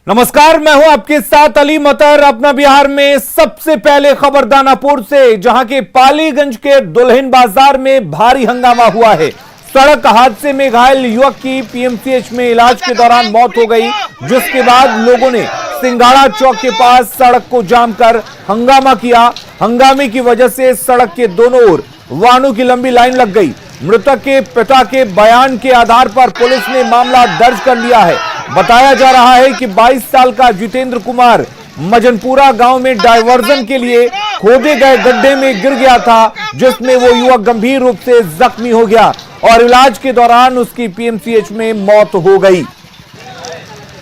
नमस्कार, मैं हूं आपके साथ अली मतर। अपना बिहार में सबसे पहले खबर दानापुर से, जहां के पालीगंज के दुल्हिन बाजार में भारी हंगामा हुआ है। सड़क हादसे में घायल युवक की पीएमसीएच में इलाज के दौरान मौत हो गई, जिसके बाद लोगों ने सिंगाड़ा चौक के पास सड़क को जाम कर हंगामा किया। हंगामे की वजह से सड़क के दोनों ओर वाहनों की लंबी लाइन लग गई। मृतक के पिता के बयान के आधार पर पुलिस ने मामला दर्ज कर लिया है। बताया जा रहा है कि 22 साल का जितेंद्र कुमार मजनपुरा गांव में डायवर्जन के लिए खोदे गए गड्ढे में गिर गया था, जिसमें वो युवक गंभीर रूप से जख्मी हो गया और इलाज के दौरान उसकी पीएमसीएच में मौत हो गई।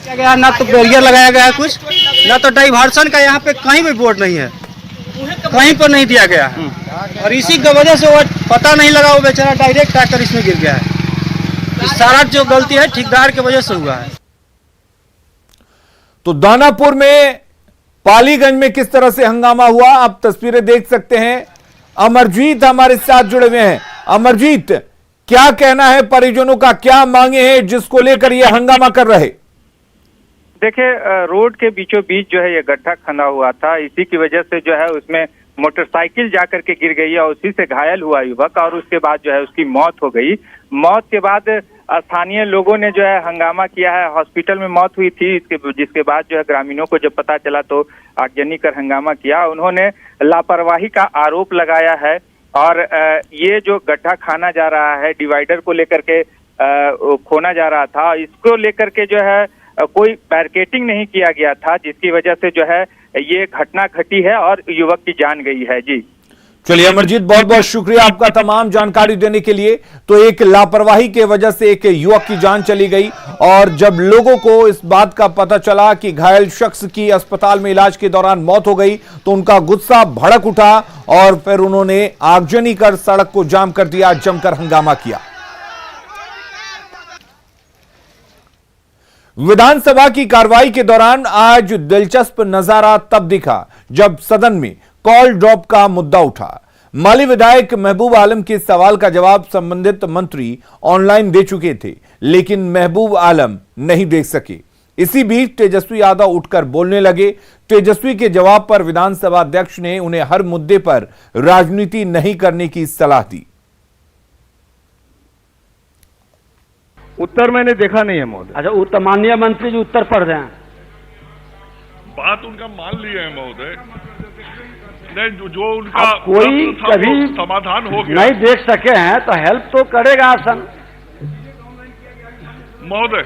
गया ना तो बैरियर लगाया गया है कुछ, ना तो डाइवर्सन का यहाँ पे कहीं भी बोर्ड नहीं है, कहीं पर नहीं दिया गया है। और इसी की वजह से वो पता नहीं लगा, वो बेचारा डायरेक्ट आकर इसमें गिर गया है। सारा जो गलती है ठेकेदार की वजह से हुआ है। तो दानापुर में पालीगंज में किस तरह से हंगामा हुआ, आप तस्वीरें देख सकते हैं। अमरजीत हमारे साथ जुड़े हुए हैं। अमरजीत, क्या कहना है परिजनों का, क्या मांगे हैं जिसको लेकर यह हंगामा कर रहे? देखिए, रोड के बीचों बीच जो है ये गड्ढा खना हुआ था। इसी की वजह से जो है उसमें मोटरसाइकिल जाकर के गिर गई और उसी से घायल हुआ युवक, और उसके बाद जो है उसकी मौत हो गई। मौत के बाद स्थानीय लोगों ने जो है हंगामा किया है। हॉस्पिटल में मौत हुई थी, जिसके बाद जो है ग्रामीणों को जब पता चला तो आगजनी कर हंगामा किया। उन्होंने लापरवाही का आरोप लगाया है और ये जो गड्ढा खाना जा रहा है, डिवाइडर को लेकर के खोना जा रहा था, इसको लेकर के जो है कोई बैरिकेडिंग नहीं किया गया था, जिसकी वजह से जो है ये घटना घटी है और युवक की जान गई है। जी चलिए अमरजीत, बहुत बहुत शुक्रिया आपका तमाम जानकारी देने के लिए। तो एक लापरवाही के वजह से एक युवक की जान चली गई, और जब लोगों को इस बात का पता चला कि घायल शख्स की अस्पताल में इलाज के दौरान मौत हो गई, तो उनका गुस्सा भड़क उठा और फिर उन्होंने आगजनी कर सड़क को जाम कर दिया, जमकर हंगामा किया। विधानसभा की कार्रवाई के दौरान आज दिलचस्प नजारा तब दिखा जब सदन में कॉल ड्रॉप का मुद्दा उठा। माली विधायक महबूब आलम के सवाल का जवाब संबंधित मंत्री ऑनलाइन दे चुके थे, लेकिन महबूब आलम नहीं दे सके। इसी बीच तेजस्वी यादव उठकर बोलने लगे। तेजस्वी के जवाब पर विधानसभा अध्यक्ष ने उन्हें हर मुद्दे पर राजनीति नहीं करने की सलाह दी। उत्तर मैंने देखा नहीं है महोदय। अच्छा, माननीय मंत्री जी उत्तर पढ़ रहे हैं। बात उनका मान लिए हैं महोदय, नहीं जो उनका कोई कभी समाधान हो गया नहीं देख सके हैं तो हेल्प तो करेगा आसन। महोदय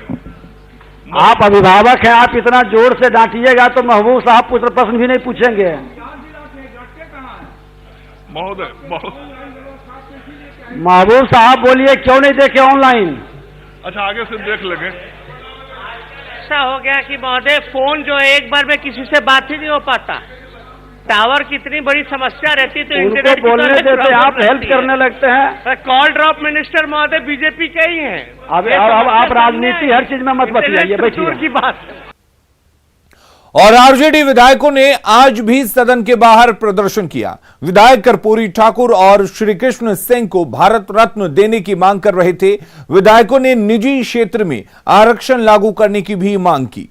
आप अभिभावक हैं, आप इतना जोर से डांटिएगा तो महबूब साहब प्रश्न भी नहीं पूछेंगे। महोदय महबूब साहब बोलिए, क्यों नहीं देखे ऑनलाइन? अच्छा, आगे से देख लेंगे। ऐसा हो गया कि महोदय फोन जो है एक बार में किसी से बात ही नहीं हो पाता। टावर की इतनी बड़ी समस्या रहती तो इंटरनेट बोलने देते, आप हेल्प करने लगते हैं। कॉल ड्रॉप मिनिस्टर महोदय बीजेपी के ही हैं। अब आप राजनीति हर चीज में मत बतियाइए, बैठिए की बात। और आरजेडी विधायकों ने आज भी सदन के बाहर प्रदर्शन किया। विधायक कर्पूरी ठाकुर और श्री कृष्ण सिंह को भारत रत्न देने की मांग कर रहे थे। विधायकों ने निजी क्षेत्र में आरक्षण लागू करने की भी मांग की।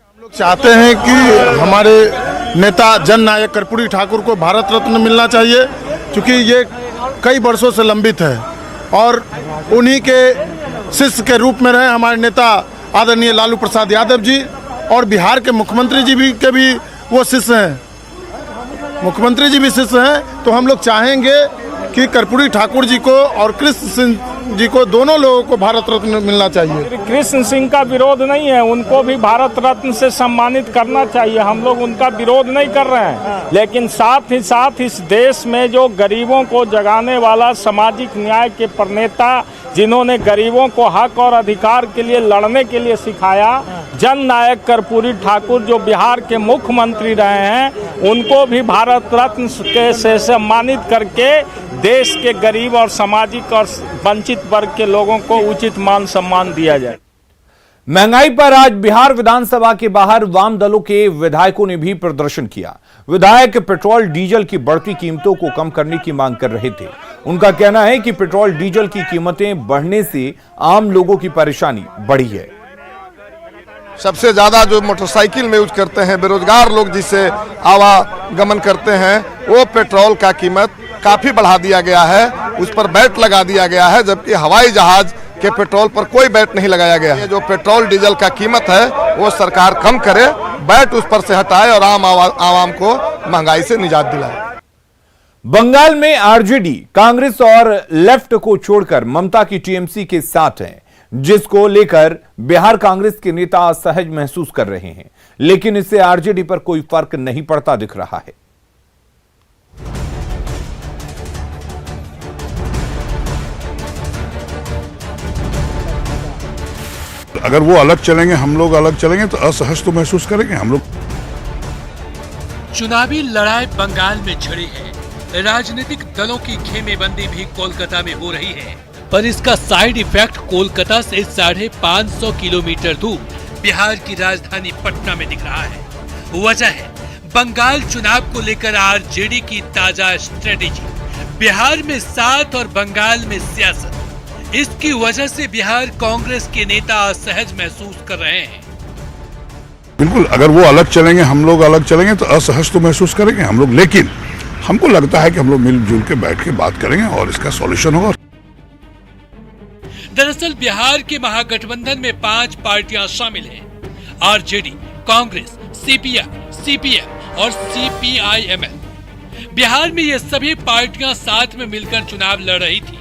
हम लोग चाहते हैं कि हमारे नेता जन नायक कर्पूरी ठाकुर को भारत रत्न मिलना चाहिए, क्योंकि ये कई वर्षों से लंबित है और उन्हीं के शिष्य के रूप में रहे हमारे नेता आदरणीय लालू प्रसाद यादव जी, और बिहार के मुख्यमंत्री जी भी वो शिष्य हैं, मुख्यमंत्री जी भी शिष्य हैं। तो हम लोग चाहेंगे कि कर्पूरी ठाकुर जी को और कृष्ण सिंह जी को, दोनों लोगों को भारत रत्न मिलना चाहिए। कृष्ण सिंह का विरोध नहीं है, उनको भी भारत रत्न से सम्मानित करना चाहिए। हम लोग उनका विरोध नहीं कर रहे हैं, लेकिन साथ ही साथ इस देश में जो गरीबों को जगाने वाला सामाजिक न्याय के प्रणेता, जिन्होंने गरीबों को हक और अधिकार के लिए लड़ने के लिए सिखाया, जन नायक कर्पूरी ठाकुर जो बिहार के मुख्यमंत्री रहे हैं, उनको भी भारत रत्न से सम्मानित करके देश के गरीब और सामाजिक और वंचित वर्ग के लोगों को उचित मान सम्मान दिया जाए। महंगाई पर आज बिहार विधानसभा के बाहर वाम दलों के विधायकों ने भी प्रदर्शन किया। विधायक पेट्रोल डीजल की बढ़ती कीमतों को कम करने की मांग कर रहे थे। उनका कहना है कि पेट्रोल डीजल की कीमतें बढ़ने से आम लोगों की परेशानी बढ़ी है। सबसे ज्यादा जो मोटरसाइकिल में यूज करते हैं बेरोजगार लोग, जिससे आवागमन करते हैं, वो पेट्रोल का कीमत काफी बढ़ा दिया गया है, उस पर वैट लगा दिया गया है, जबकि हवाई जहाज के पेट्रोल पर कोई वैट नहीं लगाया गया है। जो पेट्रोल डीजल का कीमत है वो सरकार कम करे, वैट उस पर से हटाए और आवाम को महंगाई से निजात दिलाए। बंगाल में आरजेडी कांग्रेस और लेफ्ट को छोड़कर ममता की टीएमसी के साथ है, जिसको लेकर बिहार कांग्रेस के नेता असहज महसूस कर रहे हैं, लेकिन इससे आरजेडी पर कोई फर्क नहीं पड़ता दिख रहा है। अगर वो अलग चलेंगे, हम लोग अलग चलेंगे तो असहज तो महसूस करेंगे हम लोग। चुनावी लड़ाई बंगाल में छिड़ी है। राजनीतिक दलों की खेमेबंदी भी कोलकाता में हो रही है, पर इसका साइड इफेक्ट कोलकाता से 550 किलोमीटर दूर बिहार की राजधानी पटना में दिख रहा है। वजह है बंगाल चुनाव को लेकर आरजेडी की ताजा स्ट्रेटेजी। बिहार में साथ और बंगाल में सियासत। इसकी वजह से बिहार कांग्रेस के नेता असहज महसूस कर रहे हैं। बिल्कुल, अगर वो अलग चलेंगे, हम लोग अलग चलेंगे तो असहज तो महसूस करेंगे हम लोग, लेकिन हमको लगता है कि हम लोग मिलजुल के बैठ के बात करेंगे और इसका सॉल्यूशन होगा। दरअसल बिहार के महागठबंधन में 5 पार्टियां शामिल हैं। आरजेडी, कांग्रेस, सीपीआई, सीपीएम और सीपीआईएमएल। बिहार में ये सभी पार्टियां साथ में मिलकर चुनाव लड़ रही थी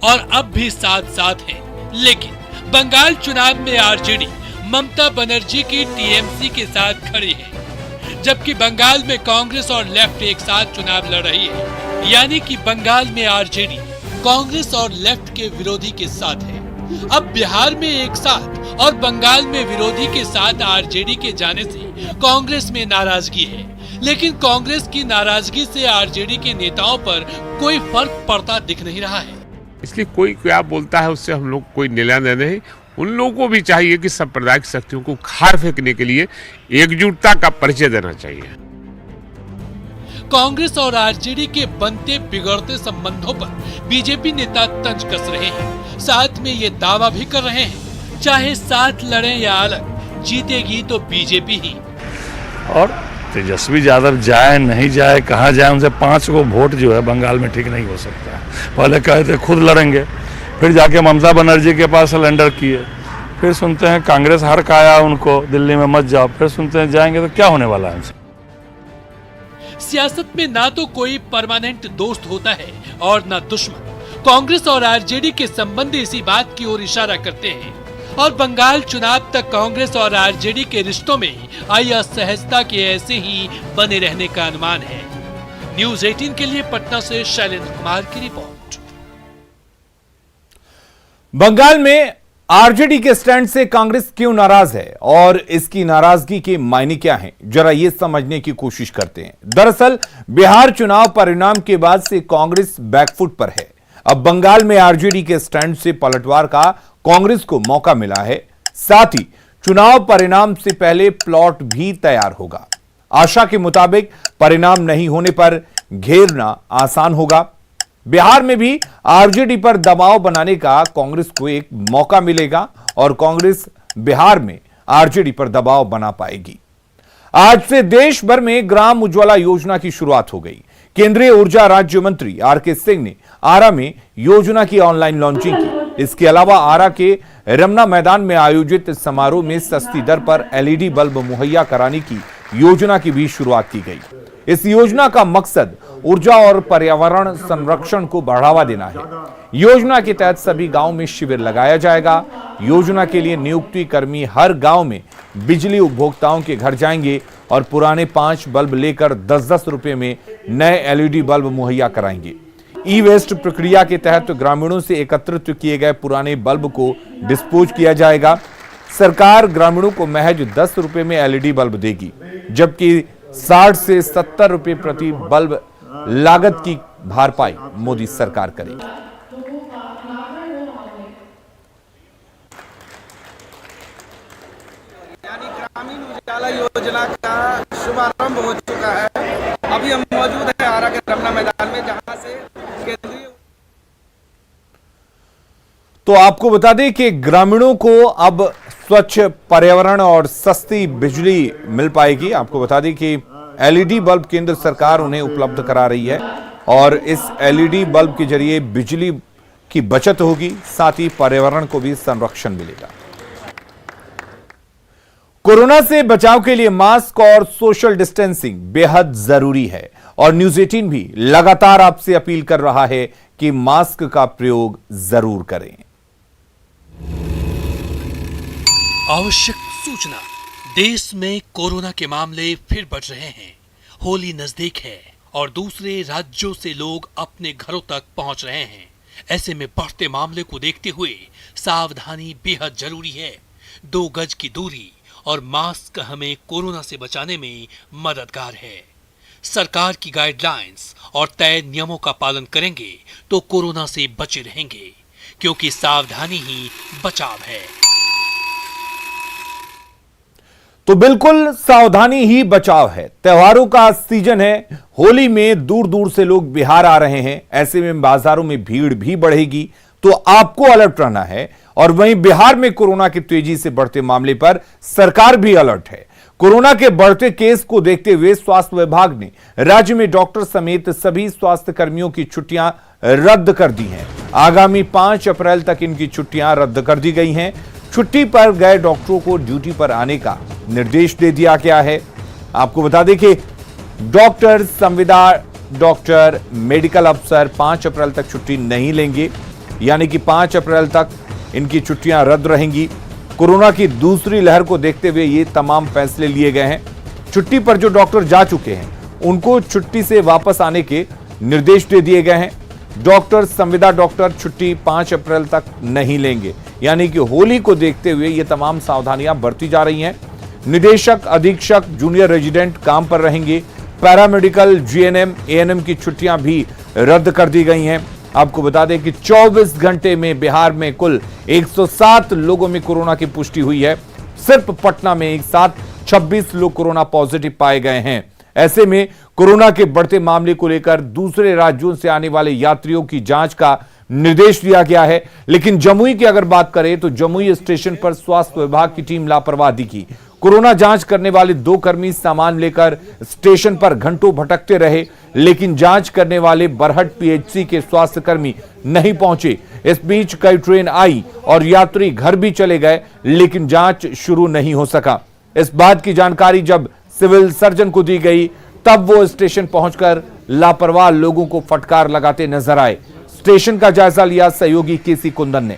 और अब भी साथ साथ हैं। लेकिन बंगाल चुनाव में आरजेडी ममता बनर्जी की टीएमसी के साथ खड़ी है, जबकि बंगाल में कांग्रेस और लेफ्ट एक साथ चुनाव लड़ रही है। यानी कि बंगाल में आरजेडी कांग्रेस और लेफ्ट के विरोधी के साथ है। अब बिहार में एक साथ और बंगाल में विरोधी के साथ आरजेडी के जाने से कांग्रेस में नाराजगी है, लेकिन कांग्रेस की नाराजगी से आरजेडी के नेताओं पर कोई फर्क पड़ता दिख नहीं रहा है। इसलिए कोई क्या बोलता है उससे हम लोग कोई निर्णय नहीं। उन लोगों को भी चाहिए कि सांप्रदायिक शक्तियों को खार फेंकने के लिए एकजुटता का परिचय देना चाहिए। कांग्रेस और आरजेडी के बनते बिगड़ते संबंधों पर बीजेपी नेता तंज कस रहे हैं। साथ में ये दावा भी कर रहे हैं, चाहे साथ लड़े या अलग, जीतेगी तो बीजेपी ही। और तेजस्वी यादव जाए नहीं जाए, कहाँ जाए, उनसे 5 को वोट जो है बंगाल में ठीक नहीं हो सकता है। पहले कहे थे खुद लड़ेंगे, फिर जाके ममता बनर्जी के पास सरेंडर किए, फिर सुनते हैं कांग्रेस हार का आया उनको दिल्ली में मत जाओ, फिर सुनते हैं जाएंगे तो क्या होने वाला है उनसे। सियासत में ना तो कोई परमानेंट दोस्त होता है और ना दुश्मन। कांग्रेस और आरजेडी के संबंध इसी बात की ओर इशारा करते हैं और बंगाल चुनाव तक कांग्रेस और आरजेडी के रिश्तों में आई असहजता के ऐसे ही बने रहने का अनुमान है। न्यूज़ 18 के लिए पटना से शैलेंद्र कुमार की रिपोर्ट। बंगाल में आरजेडी के स्टैंड से कांग्रेस क्यों नाराज है और इसकी नाराजगी के मायने क्या हैं, जरा ये समझने की कोशिश करते हैं। दरअसल बिहार चुनाव परिणाम के बाद से कांग्रेस बैकफुट पर है। अब बंगाल में आरजेडी के स्टैंड से पलटवार का कांग्रेस को मौका मिला है। साथ ही चुनाव परिणाम से पहले प्लॉट भी तैयार होगा। आशा के मुताबिक परिणाम नहीं होने पर घेरना आसान होगा। बिहार में भी आरजेडी पर दबाव बनाने का कांग्रेस को एक मौका मिलेगा और कांग्रेस बिहार में आरजेडी पर दबाव बना पाएगी। आज से देश भर में ग्राम उज्ज्वला योजना की शुरुआत हो गई। केंद्रीय ऊर्जा राज्य मंत्री आर.के. सिंह ने आरा में योजना की ऑनलाइन लॉन्चिंग की। इसके अलावा आरा के रमना मैदान में आयोजित समारोह में सस्ती दर पर एलईडी बल्ब मुहैया कराने की योजना की भी शुरुआत की गई। इस योजना का मकसद ऊर्जा और पर्यावरण संरक्षण को बढ़ावा देना है। योजना के तहत सभी गांव में शिविर लगाया जाएगा। योजना के लिए नियुक्ति कर्मी हर गांव में बिजली उपभोक्ताओं के घर जाएंगे और पुराने 5 बल्ब लेकर 10-10 रुपए में नए एलईडी बल्ब मुहैया कराएंगे। ई वेस्ट प्रक्रिया के तहत ग्रामीणों से एकत्रित किए गए पुराने बल्ब को डिस्पोज किया जाएगा। सरकार ग्रामीणों को महज 10 रुपए में एलईडी बल्ब देगी, जबकि 60 से 70 रुपए प्रति बल्ब लागत की भरपाई मोदी सरकार करेगी। योजना का शुभारंभ हो चुका है। अभी हम मौजूद हैं आरा के रमना मैदान में, जहां से केंद्रीय। तो आपको बता दें कि ग्रामीणों को अब स्वच्छ पर्यावरण और सस्ती बिजली मिल पाएगी। आपको बता दें कि एलईडी बल्ब केंद्र सरकार उन्हें उपलब्ध करा रही है और इस एलईडी बल्ब के जरिए बिजली की बचत होगी, साथ ही पर्यावरण को भी संरक्षण मिलेगा। कोरोना से बचाव के लिए मास्क और सोशल डिस्टेंसिंग बेहद जरूरी है और न्यूज 18 भी लगातार आपसे अपील कर रहा है कि मास्क का प्रयोग जरूर करें। आवश्यक सूचना, देश में कोरोना के मामले फिर बढ़ रहे हैं। होली नजदीक है और दूसरे राज्यों से लोग अपने घरों तक पहुंच रहे हैं। ऐसे में बढ़ते मामले को देखते हुए सावधानी बेहद जरूरी है। 2 गज की दूरी और मास्क हमें कोरोना से बचाने में मददगार है। सरकार की गाइडलाइंस और तय नियमों का पालन करेंगे तो कोरोना से बचे रहेंगे, क्योंकि सावधानी ही बचाव है। तो बिल्कुल सावधानी ही बचाव है। त्योहारों का सीजन है, होली में दूर दूर से लोग बिहार आ रहे हैं। ऐसे में बाजारों में भीड़ भी बढ़ेगी, तो आपको अलर्ट रहना है। और वहीं बिहार में कोरोना की तेजी से बढ़ते मामले पर सरकार भी अलर्ट है। कोरोना के बढ़ते केस को देखते हुए स्वास्थ्य विभाग ने राज्य में डॉक्टर समेत सभी स्वास्थ्य कर्मियों की छुट्टियां रद्द कर दी हैं। आगामी 5 अप्रैल तक इनकी छुट्टियां रद्द कर दी गई हैं। छुट्टी पर गए डॉक्टरों को ड्यूटी पर आने का निर्देश दे दिया गया है। आपको बता दें कि डॉक्टर, संविदा डॉक्टर, मेडिकल अफसर 5 अप्रैल तक छुट्टी नहीं लेंगे, यानी कि 5 अप्रैल तक इनकी छुट्टियां रद्द रहेंगी। कोरोना की दूसरी लहर को देखते हुए ये तमाम फैसले लिए गए हैं। छुट्टी पर जो डॉक्टर जा चुके हैं उनको छुट्टी से वापस आने के निर्देश दे दिए गए हैं। डॉक्टर, संविदा डॉक्टर छुट्टी 5 अप्रैल तक नहीं लेंगे, यानी कि होली को देखते हुए ये तमाम सावधानियां बरती जा रही हैं। निदेशक, अधीक्षक, जूनियर रेजिडेंट काम पर रहेंगे। पैरामेडिकल, जीएनएम, एएनएम की छुट्टियां भी रद्द कर दी गई हैं। आपको बता दें कि 24 घंटे में बिहार में कुल 107 लोगों में कोरोना की पुष्टि हुई है। सिर्फ पटना में एक साथ 26 लोग कोरोना पॉजिटिव पाए गए हैं। ऐसे में कोरोना के बढ़ते मामले को लेकर दूसरे राज्यों से आने वाले यात्रियों की जांच का निर्देश दिया गया है। लेकिन जमुई की अगर बात करें तो जमुई स्टेशन पर स्वास्थ्य विभाग की टीम लापरवाही दिखी। कोरोना जांच करने वाले 2 कर्मी सामान लेकर स्टेशन पर घंटों भटकते रहे, लेकिन जांच करने वाले बरहट पीएचसी के स्वास्थ्य कर्मी नहीं पहुंचे। इस बीच कई ट्रेन आई और यात्री घर भी चले गए, लेकिन जांच शुरू नहीं हो सका। इस बात की जानकारी जब सिविल सर्जन को दी गई, तब वो स्टेशन पहुंचकर लापरवाह लोगों को फटकार लगाते नजर आए। स्टेशन का जायजा लिया सहयोगी केसी कुंदन ने।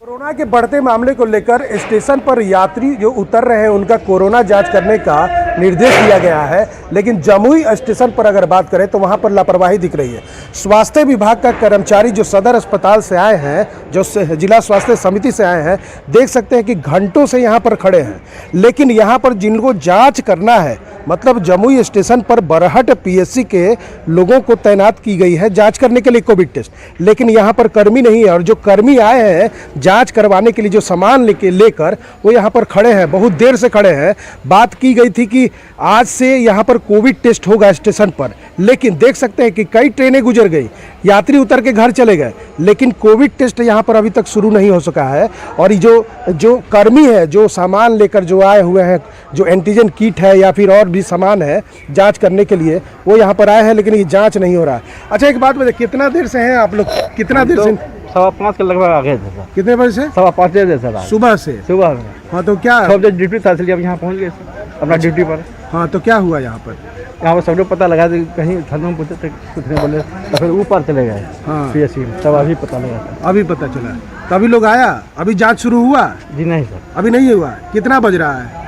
कोरोना के बढ़ते मामले को लेकर स्टेशन पर यात्री जो उतर रहे हैं उनका कोरोना जांच करने का निर्देश दिया गया है, लेकिन जमुई स्टेशन पर अगर बात करें तो वहां पर लापरवाही दिख रही है। स्वास्थ्य विभाग का कर्मचारी जो सदर अस्पताल से आए हैं, जो जिला स्वास्थ्य समिति से आए हैं, देख सकते हैं कि घंटों से यहां पर खड़े हैं। लेकिन यहां पर जिनको जांच करना है, मतलब जमुई स्टेशन पर बरहट पीएचसी के लोगों को तैनात की गई है जांच करने के लिए कोविड टेस्ट, लेकिन यहां पर कर्मी नहीं है। और जो कर्मी आए हैं जांच करवाने के लिए, जो सामान लेकर वो यहाँ पर खड़े हैं, बहुत देर से खड़े हैं। बात की गई थी कि आज से यहाँ पर कोविड टेस्ट होगा स्टेशन पर, लेकिन देख सकते हैं कि कई ट्रेनें गुजर गई, यात्री उतर के घर चले गए, लेकिन कोविड टेस्ट यहाँ पर अभी तक शुरू नहीं हो सका है। और जो कर्मी है, जो सामान लेकर जो आए हुए हैं, जो एंटीजन किट है या फिर और भी सामान है जांच करने के लिए, वो यहाँ पर आए हैं, लेकिन ये जांच नहीं हो रहा है। अच्छा, एक बात बताइए, कितना देर से हैं आप लोग? कितना देर से? 5:15 के लगभग आ गए थे सर। कितने बजे से? 5:15 बजे सर। सुबह से? सुबह में। हाँ, तो क्या 6 बजे ड्यूटी था, इसलिए अब यहाँ पहुँच गए अपना ड्यूटी पर। हाँ, तो क्या हुआ यहाँ पर? यहाँ पर सब लोग पता लगा, कहीं थर्मल पूछे थे, कुछ नहीं बोले, तो फिर ऊपर चले गए। हाँ, पीएचसी में तब अभी पता लगा था। अभी पता चला, तभी लोग आया। अभी जांच शुरू हुआ? जी नहीं सर, अभी नहीं हुआ। कितना बज रहा है?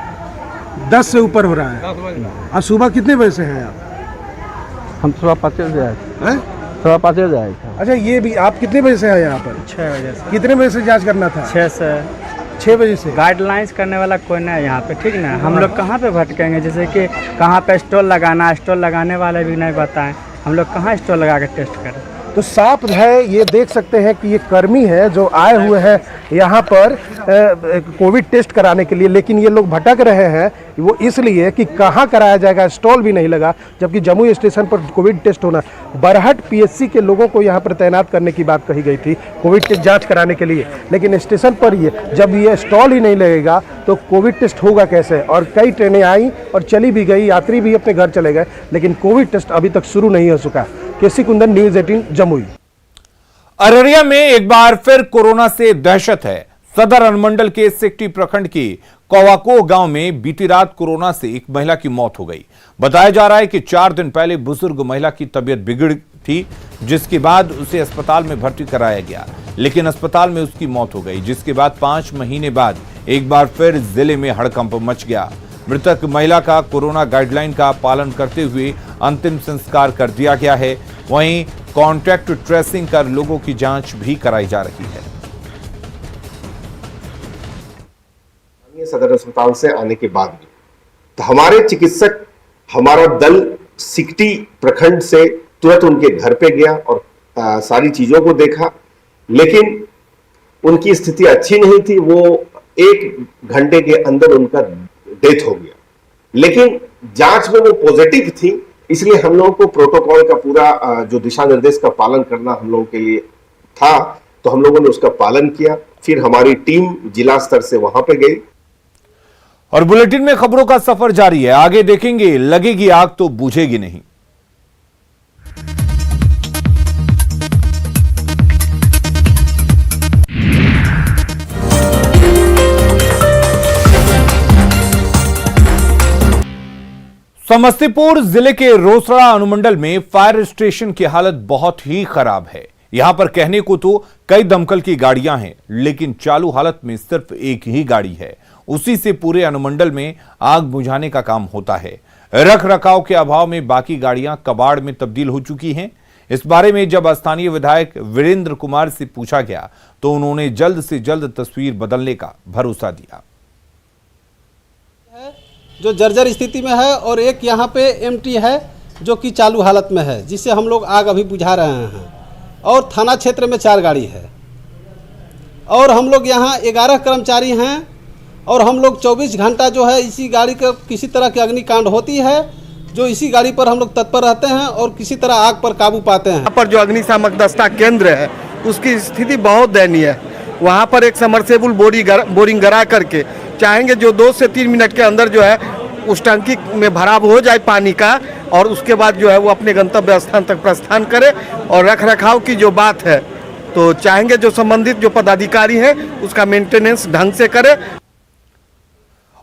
10 से ऊपर हो रहा है। और सुबह कितने बजे से हैं आप? हम सुबह 5 बजे आए थे। सुबह 5 बजे आए थे। अच्छा, ये भी आप कितने बजे से हैं यहाँ पर? 6 बजे से। कितने बजे से जांच करना था? 6 बजे से। गाइडलाइंस करने वाला कोई नहीं है यहाँ पे, ठीक ना। हम लोग कहाँ पे भटकेंगे, जैसे कि कहाँ पे स्टॉल लगाना, स्टॉल लगाने वाले भी नहीं बताएं, हम लोग कहाँ स्टॉल लगा के टेस्ट करें। तो साफ है, ये देख सकते हैं कि ये कर्मी है जो आए हुए हैं यहाँ पर कोविड टेस्ट कराने के लिए, लेकिन ये लोग भटक रहे हैं वो इसलिए कि कहाँ कराया जाएगा, स्टॉल भी नहीं लगा, जबकि जमुई स्टेशन पर कोविड टेस्ट होना। बरहट पीएचसी के लोगों को यहाँ पर तैनात करने की बात कही गई थी कोविड टेस्ट जांच कराने के लिए, लेकिन स्टेशन पर जब ये स्टॉल ही नहीं लगेगा तो कोविड टेस्ट होगा कैसे। और कई ट्रेनें आई और चली भी गई, यात्री भी अपने घर चले गए, लेकिन कोविड टेस्ट अभी तक शुरू नहीं हो चुका। केसी कुंदन, न्यूज़ 18 जमुई। अररिया में एक बार फिर कोरोना से दहशत है। सदर अनुमंडल के सिकटी प्रखंड के कौवाको गांव में बीती रात कोरोना से एक महिला की मौत हो गई। बताया जा रहा है कि 4 दिन पहले बुजुर्ग महिला की तबीयत बिगड़ थी, जिसके बाद उसे अस्पताल में भर्ती कराया गया, लेकिन अस्पताल में उसकी मौत हो गई, जिसके बाद 5 महीने बाद एक बार फिर जिले में हड़कंप मच गया। मृतक महिला का कोरोना गाइडलाइन का पालन करते हुए अंतिम संस्कार कर दिया गया है। वहीं कॉन्टैक्ट ट्रेसिंग कर लोगों की जांच भी कराई जा रही है। सदर अस्पताल से आने के बाद भी तो हमारे चिकित्सक, हमारा दल सिकटी प्रखंड से तुरंत उनके घर पे गया और सारी चीजों को देखा, लेकिन उनकी स्थिति अच्छी नहीं थी। वो 1 घंटे के अंदर उनका डेथ हो गया, लेकिन जांच में वो पॉजिटिव थी, इसलिए हम लोगों को प्रोटोकॉल का पूरा जो दिशा निर्देश का पालन करना हम लोगों के लिए था, तो हम लोगों ने उसका पालन किया। फिर हमारी टीम जिला स्तर से वहां पे गई। और बुलेटिन में खबरों का सफर जारी है, आगे देखेंगे। लगेगी आग तो बुझेगी नहीं। समस्तीपुर जिले के रोसड़ा अनुमंडल में फायर स्टेशन की हालत बहुत ही खराब है। यहां पर कहने को तो कई दमकल की गाड़ियां हैं, लेकिन चालू हालत में सिर्फ एक ही गाड़ी है। उसी से पूरे अनुमंडल में आग बुझाने का काम होता है। रख रखाव के अभाव में बाकी गाड़ियां कबाड़ में तब्दील हो चुकी हैं। इस बारे में जब स्थानीय विधायक वीरेंद्र कुमार से पूछा गया तो उन्होंने जल्द से जल्द तस्वीर बदलने का भरोसा दिया। जो जर्जर स्थिति में है और एक यहाँ पे एमटी है जो कि चालू हालत में है, जिससे हम लोग आग अभी बुझा रहे हैं। और थाना क्षेत्र में 4 गाड़ी है और हम लोग यहाँ 11 कर्मचारी हैं और हम लोग 24 घंटा जो है इसी गाड़ी का किसी तरह की अग्निकांड होती है, जो इसी गाड़ी पर हम लोग तत्पर रहते हैं और किसी तरह आग पर काबू पाते हैं। यहाँ पर जो अग्निशामक दस्ता केंद्र है उसकी स्थिति बहुत दयनीय है। वहाँ पर एक समरसेबुल बोरिंग करा करके चाहेंगे जो 2 से 3 मिनट के अंदर जो है उस टंकी में भराव हो जाए पानी का, और उसके बाद जो है वो अपने गंतव्य स्थान तक प्रस्थान करे। और रख रखाव की जो बात है तो चाहेंगे जो संबंधित जो पदाधिकारी हैं उसका मेंटेनेंस ढंग से करे।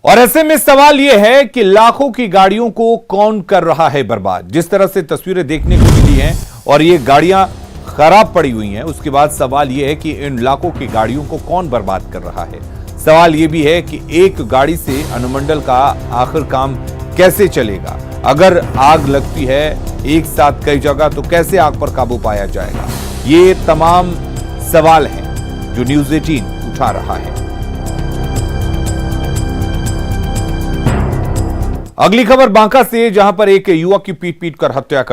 और ऐसे में सवाल यह है कि लाखों की गाड़ियों को कौन कर रहा है बर्बाद। जिस तरह से तस्वीरें देखने को मिली हैं और ये गाड़ियां खराब पड़ी हुई हैं, उसके बाद सवाल यह है कि इन लाखों की गाड़ियों को कौन बर्बाद कर रहा है। सवाल यह भी है कि एक गाड़ी से अनुमंडल का आखिर काम कैसे चलेगा। अगर आग लगती है एक साथ कई जगह तो कैसे आग पर काबू पाया जाएगा। ये तमाम सवाल हैं जो न्यूज़ 18 उठा रहा है। अगली खबर बांका से, जहां पर एक युवक की पीट कर हत्या कर